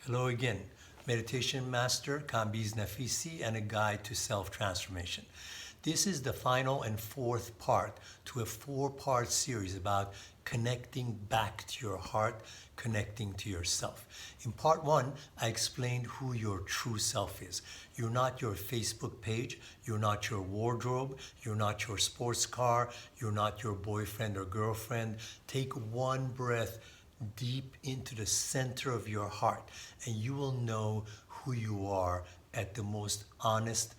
Hello again. Meditation Master Kambiz Naficy and a Guide to Self-Transformation. This is the final and fourth part to a four-part series about connecting back to your heart, connecting to yourself. In part one, I explained who your true self is. You're not your Facebook page, you're not your wardrobe, you're not your sports car, you're not your boyfriend or girlfriend. Take one breath deep into the center of your heart and you will know who you are at the most honest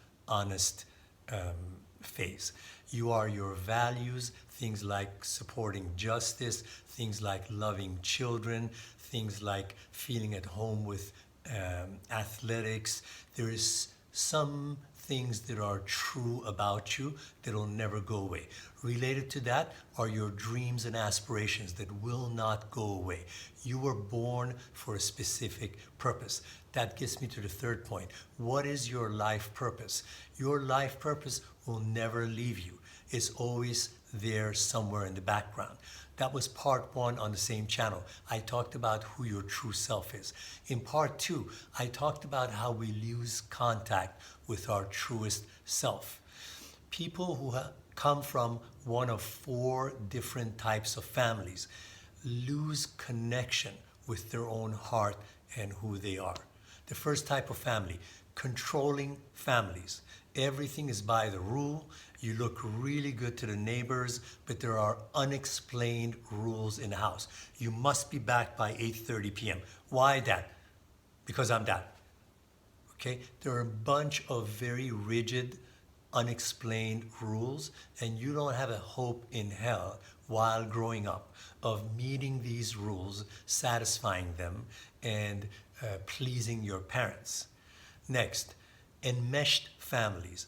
phase. You are your values, things like supporting justice, things like loving children, things like feeling at home with athletics. There is some things that are true about you that will never go away. Related to that are your dreams and aspirations that will not go away. You were born for a specific purpose. That gets me to the third point. What is your life purpose? Your life purpose will never leave you. It's always there somewhere in the background. That was part one on the same channel. I talked about who your true self is. In part two, I talked about how we lose contact with our truest self. People who come from one of four different types of families lose connection with their own heart and who they are. The first type of family, controlling families. Everything is by the rule. You look really good to the neighbors, but there are unexplained rules in the house. You must be back by 8:30 p.m. Why that? Because I'm that. Okay? There are a bunch of very rigid, unexplained rules, and you don't have a hope in hell while growing up of meeting these rules, satisfying them, and pleasing your parents. Next, enmeshed families.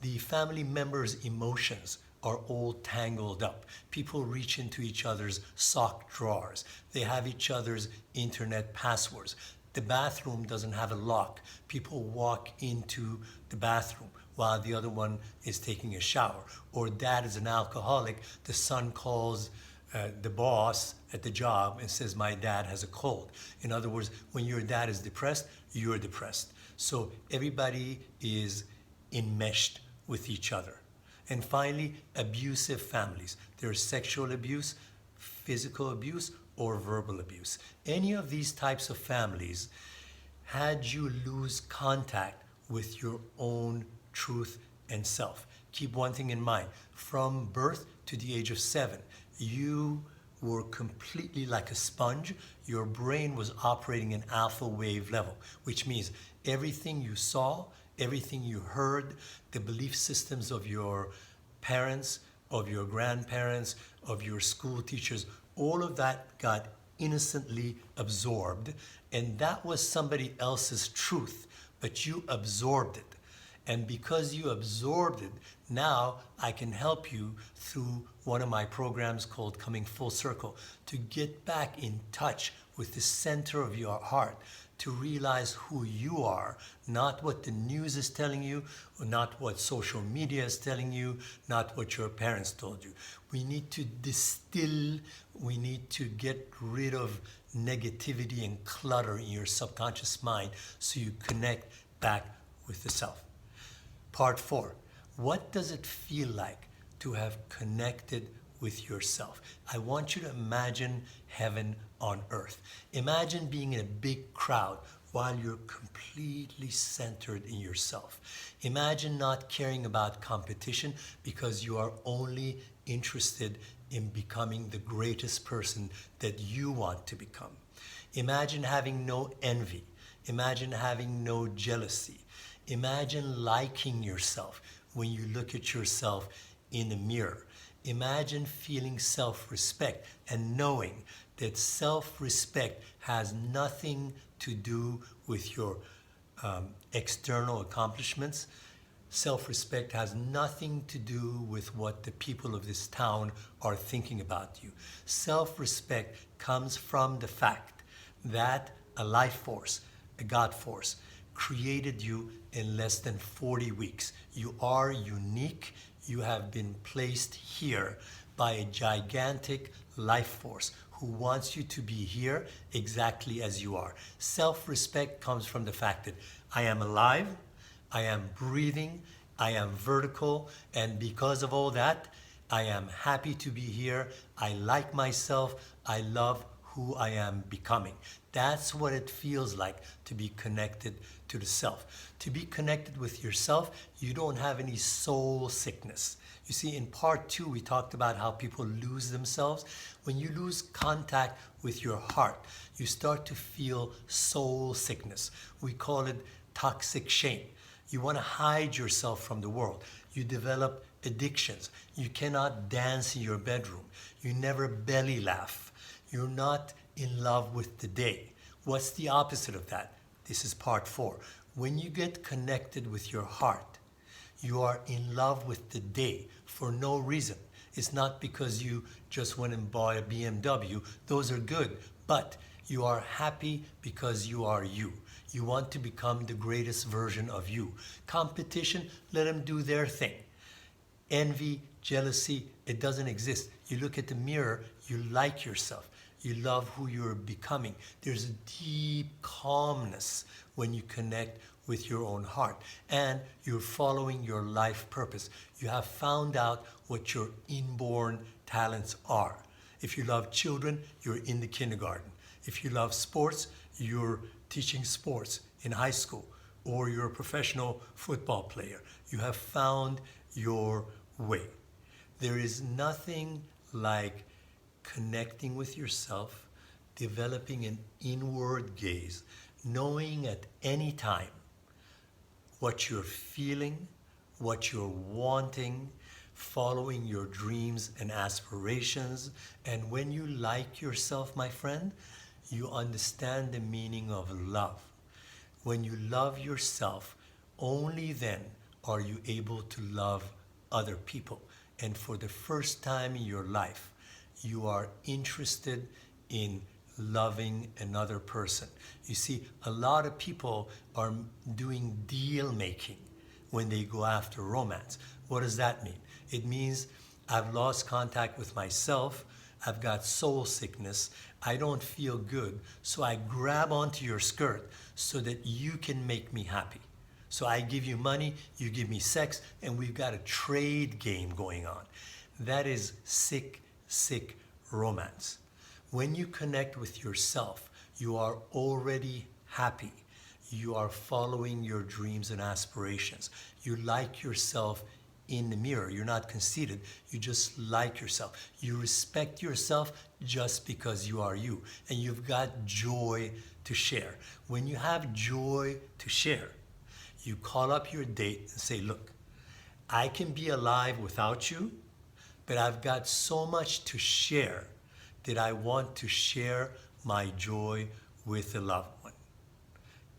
The family members' emotions are all tangled up. People reach into each other's sock drawers. They have each other's internet passwords. The bathroom doesn't have a lock. People walk into the bathroom while the other one is taking a shower. Or dad is an alcoholic. The son calls the boss at the job and says, my dad has a cold. In other words, when your dad is depressed, you're depressed. So everybody is enmeshed with each other. And finally, abusive families. There's sexual abuse, physical abuse, or verbal abuse. Any of these types of families, had you lose contact with your own truth and self. Keep one thing in mind. From birth to the age of 7, you were completely like a sponge. Your brain was operating in alpha wave level, which means everything you saw, everything you heard, the belief systems of your parents, of your grandparents, of your school teachers, all of that got innocently absorbed, and that was somebody else's truth, but you absorbed it. And because you absorbed it, now I can help you through one of my programs called Coming Full Circle to get back in touch with the center of your heart, to realize who you are, not what the news is telling you, or not what social media is telling you, not what your parents told you. We need to distill, we need to get rid of negativity and clutter in your subconscious mind so you connect back with the self. Part 4, what does it feel like to have connected with yourself? I want you to imagine heaven on earth. Imagine being in a big crowd while you're completely centered in yourself. Imagine not caring about competition because you are only interested in becoming the greatest person that you want to become. Imagine having no envy. Imagine having no jealousy. Imagine liking yourself when you look at yourself in the mirror. Imagine feeling self-respect and knowing that self-respect has nothing to do with your external accomplishments. Self-respect has nothing to do with what the people of this town are thinking about you. Self-respect comes from the fact that a life force, a God force, created you in less than 40 weeks. You are unique. You have been placed here by a gigantic life force who wants you to be here exactly as you are. Self-respect comes from the fact that I am alive, I am breathing, I am vertical, and because of all that, I am happy to be here. I like myself. I love who I am becoming. That's what it feels like to be connected to the self. To be connected with yourself, you don't have any soul sickness. You see, in part 2, we talked about how people lose themselves. When you lose contact with your heart, you start to feel soul sickness. We call it toxic shame. You want to hide yourself from the world. You develop addictions. You cannot dance in your bedroom. You never belly laugh. You're not in love with the day. What's the opposite of that? This is part 4. When you get connected with your heart, you are in love with the day for no reason. It's not because you just went and bought a BMW. Those are good, but you are happy because you are you. You want to become the greatest version of you. Competition, let them do their thing. Envy, jealousy, it doesn't exist. You look at the mirror, you like yourself. You love who you're becoming. There's a deep calmness when you connect with your own heart, and you're following your life purpose. You have found out what your inborn talents are. If you love children, you're in the kindergarten. If you love sports, you're teaching sports in high school, or you're a professional football player. You have found your way. There is nothing like connecting with yourself, developing an inward gaze, knowing at any time what you're feeling, what you're wanting, following your dreams and aspirations. And when you like yourself, my friend, you understand the meaning of love. When you love yourself, only then are you able to love other people. And for the first time in your life, you are interested in loving another person. You see, a lot of people are doing deal making when they go after romance. What does that mean? It means I've lost contact with myself, I've got soul sickness, I don't feel good, so I grab onto your skirt so that you can make me happy. So I give you money, you give me sex, and we've got a trade game going on. That is sick, sick romance. When you connect with yourself, you are already happy. You are following your dreams and aspirations. You like yourself in the mirror. You're not conceited. You just like yourself. You respect yourself just because you are you. And you've got joy to share. When you have joy to share, you call up your date and say, look, I can be alive without you, but I've got so much to share that I want to share my joy with a loved one.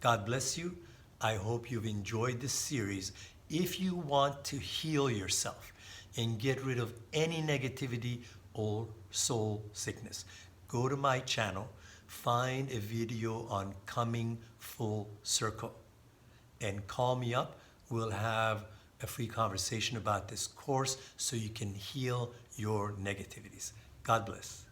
God bless you. I hope you've enjoyed this series. If you want to heal yourself and get rid of any negativity or soul sickness, go to my channel, find a video on coming full circle, and call me up. We'll have a free conversation about this course so you can heal your negativities. God bless.